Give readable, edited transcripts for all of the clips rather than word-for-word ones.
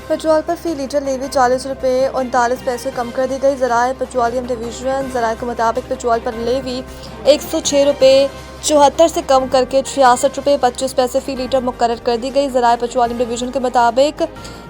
Petrol पर फी litre levy 40 रुपये 39 पैसे कम कर दी गई। ज़राए पेट्रोलियम डिवीजन ज़राए के मुताबिक पेट्रोल पर लेवी 106 रुपये 74 से कम करके 66 रुपये 25 पैसे फी लीटर मुकर्रर कर दी गई। ज़राए पेट्रोलियम डिवीजन के मुताबिक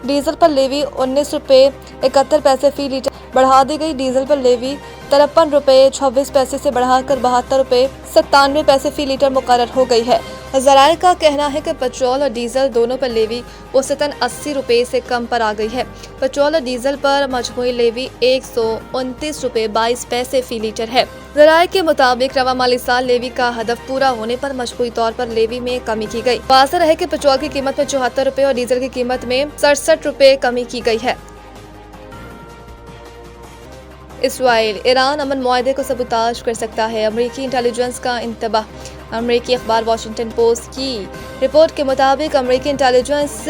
डीजल पर लेवी 19 रुपये 71 पैसे फी लीटर बढ़ा दी गई। डीजल पर लेवी 53 रुपये 26 पैसे से बढ़ाकर 72 रुपये 97 पैसे फी लीटर मुकर्रर हो गई है। ज़राए का कहना है कि पेट्रोल और डीजल दोनों पर लेवी औसतन 80 रुपये से कम पर आ गई है। पेट्रोल और डीजल पर मजमूई लेवी 129 रुपये 22 पैसे फी लीटर है। ज़राए के मुताबिक रवा माली साल लेवी का हदफ पूरा होने पर मजमूई तौर पर लेवी में कमी की गई। वाज़ेह है कि पेट्रोल की कीमत में 74 रुपये और डीजल की कीमत में 67 रुपये कमी की गई है। इसराइल ईरान अमन मुआहदे को सबूताज कर सकता है, अमरीकी इंटेलिजेंस का इंतबाह। अमरीकी अखबार वाशिंगटन पोस्ट की रिपोर्ट के मुताबिक अमरीकी इंटेलिजेंस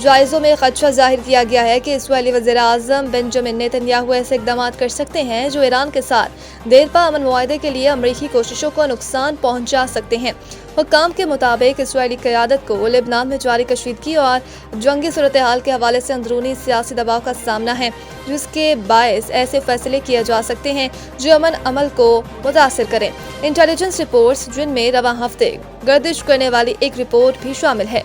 जायज़ों में खदशा जाहिर किया गया है कि इसराइली वज़ीर-ए-आज़म बेंजामिन नेतन्याहू ऐसे इक़दाम कर सकते हैं जो ईरान के साथ देरपा अमन मुआहदे के लिए अमरीकी कोशिशों को नुकसान पहुँचा सकते हैं। हुक्काम के मुताबिक इसराइली क़यादत को लेबनान में जारी कशीदगी और जंगी सूरत हाल के हवाले से अंदरूनी सियासी दबाव का सामना है, जिसके बायस ऐसे फैसले किए जा सकते हैं जो अमन अमल को मुतासिर करें। इंटेलिजेंस रिपोर्ट्स, जिनमें रवां हफ्ते गर्दिश करने वाली एक रिपोर्ट भी शामिल है,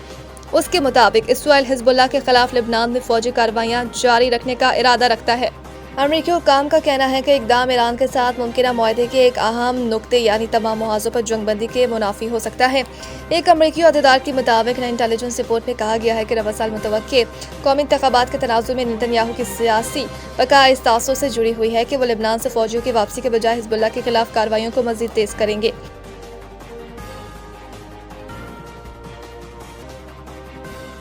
उसके मुताबिक इसराइल हिजबुल्लाह के खिलाफ लेबनान में फौजी कार्रवाइयां जारी रखने का इरादा रखता है। अमरीकी हुक्काम का कहना है कि इक़दाम ईरान के साथ मुमकिन मुआहदे के एक अहम नुक्ते यानी तमाम मुहाज़ों पर जंगबंदी के मुनाफी हो सकता है। एक अमरीकी अहदेदार के मुताबिक इंटेलिजेंस रिपोर्ट में कहा गया है कि रवा साल मुतवक्के कौमी इंतखाबात के तनाज़ुर में नेतन्याहू की सियासी बकाया इस तासुर से जुड़ी हुई है कि वो लेबनान से फौजियों की वापसी के बजाय हिजबुल्लाह के खिलाफ कार्रवाइयों को मज़ीद तेज करेंगे।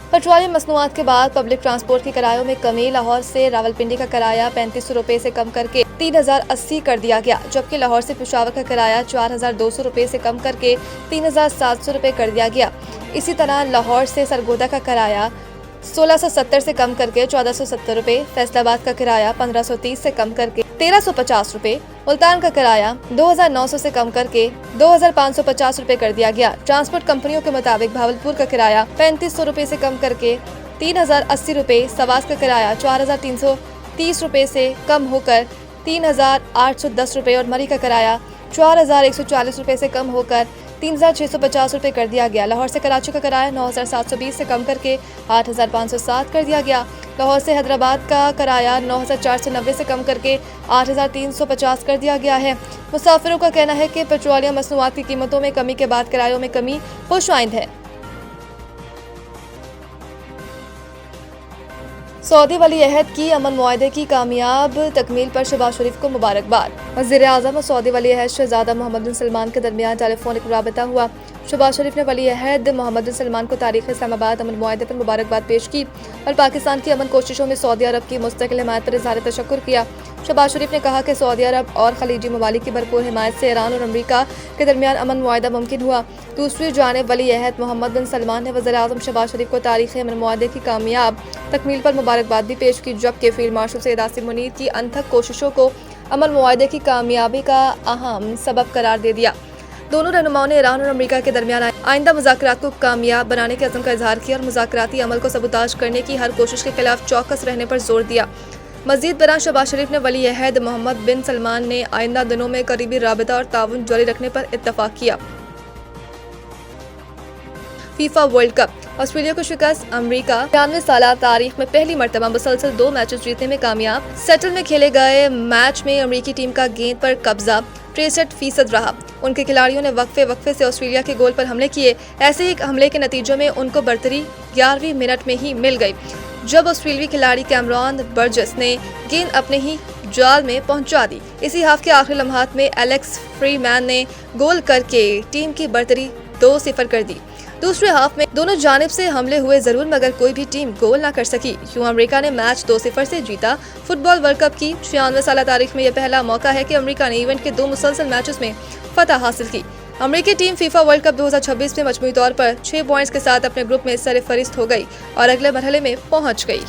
पेट्रोलियम मसनूआत के बाद पब्लिक ट्रांसपोर्ट के किरायों में कमी। लाहौर से रावलपिंडी का किराया 3500 रुपये से कम करके 3080 कर दिया गया, जबकि लाहौर से पेशावर का किराया 4200 रुपये से कम करके 3700 रुपये कर दिया गया। इसी तरह लाहौर से सरगोदा का किराया 1670 से कम करके 1470 रुपये, फैसलाबाद का किराया 1530 से कम करके 1350 रुपये, मुल्तान का किराया 2900 से कम करके 2550 रुपये कर दिया गया। ट्रांसपोर्ट कंपनियों के मुताबिक भावलपुर का किराया 3500 रुपये से कम करके 3080 रुपये, सवास का किराया 4330 रुपये से कम होकर 3810 रुपये और मरी का किराया 4140 रुपये से कम होकर 3650 रुपये कर दिया गया। लाहौर से कराची का किराया 9720 से कम करके 8507 कर दिया गया। लाहौर से हैदराबाद का किराया 9490 से कम करके 8350 कर दिया गया है। मुसाफिरों का कहना है कि पेट्रोलियम मसनूआत की कीमतों में कमी के बाद किरायों में कमी खुशआइंद है। सऊदी वली अहद की अमन मुआहदे की कामयाब तकमील पर शहबाज शरीफ को मुबारकबाद। वज़ीर-ए-आज़म और सऊदी वली अहद शहज़ादा मोहम्मद बिन सलमान के दरमियान टेलीफोनिक राबता हुआ। शहबाज शरीफ ने वली अहद मोहम्मद बिन सलमान को तारीख़ इस्लामाबाद अमन मुआहदे पर मुबारकबाद पेश की और पाकिस्तान की अमन कोशिशों में सऊदी अरब की मुस्तकिल हिमायत पर इज़हार तशक्कुर किया। शहबाज शरीफ ने कहा कि सऊदी अरब और खलीजी ममालिक की भरपूर हिमायत से ईरान और अमरीका के दरमियान अमन मुआहदा मुमकिन हुआ। दूसरी जानिब वली अहद मोहम्मद बिन सलमान ने वज़ीर-ए-आज़म शहबाज शरीफ को तारीख़ अमन मुआहदे की कामयाब तकमील पर मुबारकबाद भी पेश की, जबकि फील्ड मार्शल सैयद आसिम मुनीर की अनथक कोशिशों को अमन मुआहदे की कामयाबी का अहम सबब करार दे दिया। दोनों रहनुमाओं ने ईरान और अमरीका के दरमियान आइंदा मुज़ाकरात को कामयाब बनाने के अज़्म का इजहार किया और मुज़ाकराती अमल को सबूताज करने की हर कोशिश के खिलाफ चौकस रहने पर जोर दिया। मज़ीद बयान शहबाज शरीफ ने वली अहद मोहम्मद बिन सलमान ने आइंदा दिनों में करीबी राबता और ताउन जारी रखने पर इत्तफाक किया। फीफा वर्ल्ड कप, ऑस्ट्रेलिया को शिकस्त। अमरीका 93 साल तारीख में पहली मरतबा मुसलसल 2 मैचेस जीतने में कामयाब। सेटल में खेले गए मैच में अमरीकी टीम का गेंद पर कब्जा 63% रहा। उनके खिलाड़ियों ने वक्फे से ऑस्ट्रेलिया के गोल पर हमले किए। ऐसे ही हमले के नतीजों में उनको बर्तरी 11वीं मिनट में ही मिल गई, जब ऑस्ट्रेलियावी खिलाड़ी कैमरॉन बर्जस ने गेंद अपने ही जाल में पहुंचा दी। इसी हाफ के आखिरी लम्हात में एलेक्स फ्रीमैन ने गोल करके टीम की बर्तरी 2-0 कर दी। दूसरे हाफ में दोनों जानिब से हमले हुए जरूर, मगर कोई भी टीम गोल ना कर सकी। यूं अमेरिका ने मैच 2-0 से जीता। फुटबॉल वर्ल्ड कप की 96 साल तारीख में यह पहला मौका है कि अमेरिका ने इवेंट के 2 मुसलसल मैचेस में फतह हासिल की। अमेरिकी टीम फीफा वर्ल्ड कप 2026 में मजमूई तौर पर 6 पॉइंट्स के साथ अपने ग्रुप में सरफहरिस्त हो गई और अगले मरहले में पहुंच गई।